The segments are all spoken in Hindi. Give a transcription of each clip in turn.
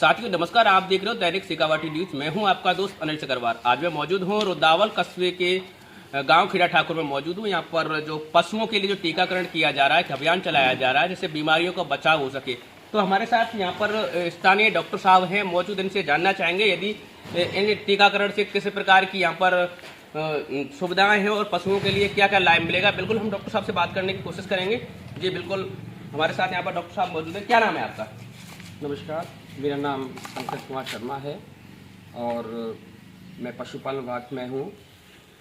साथियों नमस्कार, आप देख रहे हो दैनिक शेखावाटी न्यूज। मैं हूं आपका दोस्त अनिल चक्रवार। आज मैं मौजूद हूं रुदावल कस्बे के गांव खीरा ठाकुर में मौजूद हूं। यहां पर जो पशुओं के लिए जो टीकाकरण किया जा रहा है, अभियान चलाया जा रहा है जिससे बीमारियों का बचाव हो सके। तो हमारे साथ यहां पर स्थानीय डॉक्टर साहब हैं मौजूद। इनसे जानना चाहेंगे यदि इन टीकाकरण से किस प्रकार की यहाँ पर सुविधाएं हैं और पशुओं के लिए क्या क्या लाभ मिलेगा। बिल्कुल हम डॉक्टर साहब से बात करने की कोशिश करेंगे। जी बिल्कुल, हमारे साथ यहाँ पर डॉक्टर साहब मौजूद है। क्या नाम है आपका? नमस्कार, मेरा नाम पंकज कुमार शर्मा है और मैं पशुपालन विभाग में हूँ।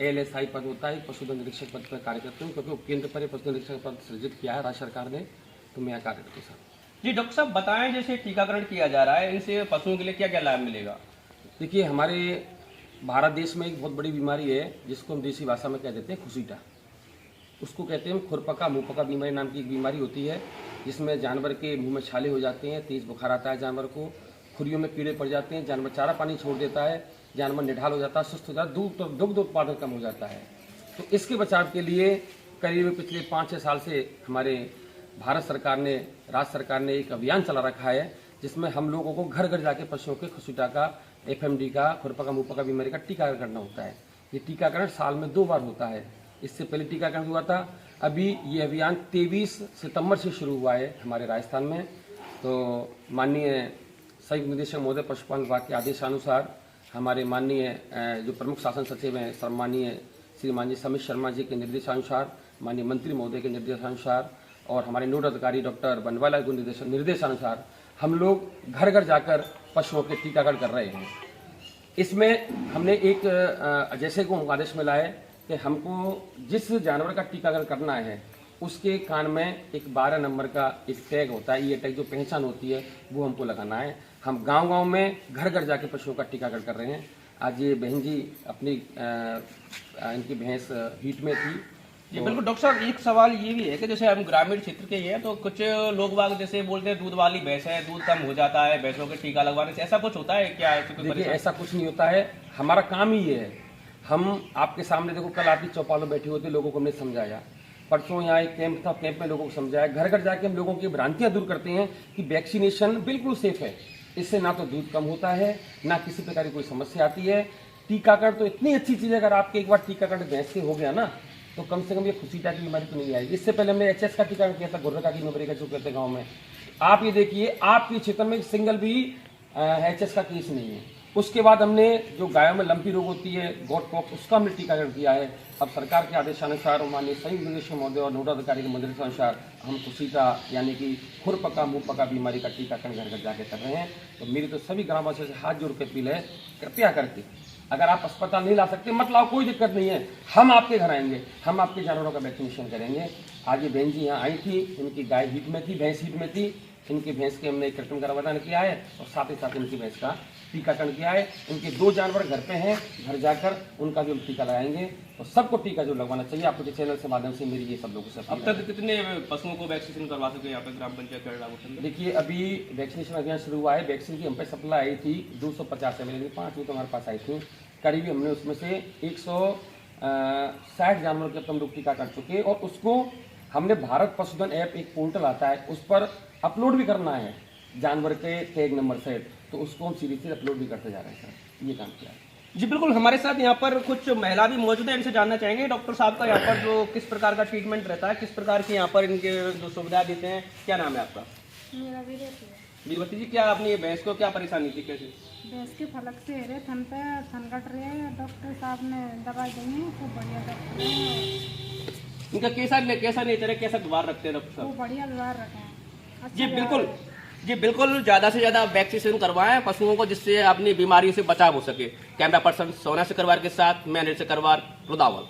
ALSI पद होता है, पशुधन निरीक्षक पद पर कार्य करता हूँ, क्योंकि केंद्र पर पशुधन निरीक्षक पद सृजित किया है राज्य सरकार ने, तो मैं यहाँ कार्य करता हूँ। जी डॉक्टर साहब बताएं, जैसे टीकाकरण किया जा रहा है, इनसे पशुओं के लिए क्या क्या लाभ मिलेगा? देखिए, हमारे भारत देश में एक बहुत बड़ी बीमारी है जिसको हम देसी भाषा में कह देते हैं खुसीटा। उसको कहते हैं खुरपका मुंहपका बीमारी नाम की एक बीमारी होती है, जिसमें जानवर के मुंह में छाले हो जाते हैं, तेज बुखार आता है जानवर को, खुरियों में कीड़े पड़ जाते हैं, जानवर चारा पानी छोड़ देता है, जानवर निढाल हो जाता है, सुस्त हो जाता है, दुग्ध उत्पादन कम हो जाता है। तो इसके बचाव के लिए करीब पिछले 5-6 साल से हमारे भारत सरकार ने, राज्य सरकार ने एक अभियान चला रखा है, जिसमें हम लोगों को घर घर जाके पशुओं के खुसीटा का, FMD का, खुरपका मुंहपका बीमारी का टीकाकरण करना होता है। ये टीकाकरण साल में 2 बार होता है। इससे पहले टीकाकरण हुआ था। अभी ये अभियान 23 सितंबर से शुरू हुआ है हमारे राजस्थान में। तो माननीय संयुक्त निदेशक महोदय पशुपालन विभाग के आदेशानुसार हमारे माननीय जो प्रमुख शासन सचिव हैं सम्मानीय श्रीमान जी समित शर्मा जी के निर्देशानुसार, माननीय मंत्री महोदय के निर्देशानुसार और हमारे नोडल अधिकारी डॉक्टर बनवाला के निर्देशानुसार हम लोग घर घर जाकर पशुओं के टीकाकरण कर रहे हैं। इसमें हमने एक जैसे को आदेश मिला है कि हमको जिस जानवर का टीकाकरण करना है उसके कान में एक 12 नंबर का एक टैग होता है, ये टैग जो पहचान होती है वो हमको लगाना है। हम गांव-गांव में घर घर जाके पशुओं का टीकाकरण कर रहे हैं। आज ये बहन जी अपनी इनकी भैंस हीट में थी। जी बिल्कुल डॉक्टर साहब, एक सवाल ये भी है कि जैसे हम ग्रामीण क्षेत्र के ही हैं, तो कुछ लोग बाग जैसे बोलते हैं दूध वाली भैंस है, दूध कम हो जाता है भैंसों के टीका लगवाने से, ऐसा कुछ होता है क्या? देखिए, ऐसा कुछ नहीं होता है। हमारा काम ही ये है। हम आपके सामने देखो, कल आपकी चौपालों बैठी होती, लोगों को हमने समझाया। परसों यहाँ एक कैंप था, कैंप में लोगों को समझाया। घर घर जाके हम लोगों की भ्रांतियां दूर करते हैं कि वैक्सीनेशन बिल्कुल सेफ है, इससे ना तो दूध कम होता है, ना किसी प्रकार की कोई समस्या आती है। टीकाकरण तो इतनी अच्छी चीज़ है, अगर आपके एक बार टीकाकरण भैंस से हो गया ना, तो कम से कम ये खुसीटा की बीमारी तो नहीं आएगी। इससे पहले हमने HS का टीकाकरण किया था, गुर्रका की बीमारी का, जो कहते हैं गाँव में। आप ये देखिए, आपके क्षेत्र में सिंगल भी HS का केस नहीं है। उसके बाद हमने जो गायों में लंपी रोग होती है, गॉट पॉक्स, उसका हमने टीकाकरण किया है। अब सरकार के आदेशानुसार और माननीय संयुक्त निदेशक महोदय और नोडल अधिकारी के निर्देशानुसार हम खुसीटा यानी कि खुरपका मुंहपका बीमारी का टीकाकरण घर घर जाके कर रहे हैं। तो मेरी तो सभी ग्रामवासियों से हाथ जोड़ के अपील है, कृपया करके अगर आप अस्पताल नहीं ला सकते मत लाओ, कोई दिक्कत नहीं है, हम आपके घर आएंगे, हम आपके जानवरों का वैक्सीनेशन करेंगे। आज ये बहन जी यहाँ आई थी, इनकी गाय हीट में थी, भैंस हीट में थी। इनकी भैंस के हमने कृत्रिम गर्भाधान किया है और साथ ही साथ इनकी भैंस का टीकाकरण किया है। इनके 2 जानवर घर पे हैं, घर जाकर उनका भी टीका लगाएंगे और सबको टीका जो लगवाना चाहिए। आपके चैनल से माध्यम से मेरी ये सब लोगों से अब तक कितने पशुओं को वैक्सीनेशन करवा सके यहाँ पे ग्राम पंचायत? देखिए, अभी वैक्सीनेशन अभियान शुरू हुआ है। वैक्सीन की हम पे सप्लाई आई थी 250 ml, 5 तो हमारे पास आई थी। करीब हमने उसमें से 160 जानवरों के हम लोग टीका कर चुके, और उसको हमने भारत पशुधन ऐप, एक पोर्टल आता है, उस पर अपलोड भी करना है जानवर के टैग नंबर से, तो उसको हम सीधे अपलोड भी करते जा रहे हैं सर। ये काम किया है। जी बिल्कुल, हमारे साथ यहाँ पर कुछ महिला भी मौजूद है, इनसे जानना चाहेंगे डॉक्टर साहब का यहाँ पर जो किस प्रकार का ट्रीटमेंट रहता है, किस प्रकार की यहाँ पर इनके जो सुविधा देते हैं। क्या नाम है आपका? मेरा वीरवती है। वीरवती जी, क्या अपनी भैंस को क्या परेशानी थी, कैसे? भैंस के फलक से रहे, थन पे थन कट रहे हैं, डॉक्टर साहब ने दवाई दी है, खूब बढ़िया डॉक्टर है। इनका कैसा नेचर है, कैसा व्यवहार रखते हैं डॉक्टर साहब? खूब बढ़िया व्यवहार रखे हैं। जी बिल्कुल, जी बिल्कुल, ज़्यादा से ज़्यादा वैक्सीनेशन करवाएं पशुओं को, जिससे अपनी बीमारियों से बचाव हो सके। कैमरा पर्सन सोना चक्रवार के साथ मैं अनिल चक्रवार, रुदावल।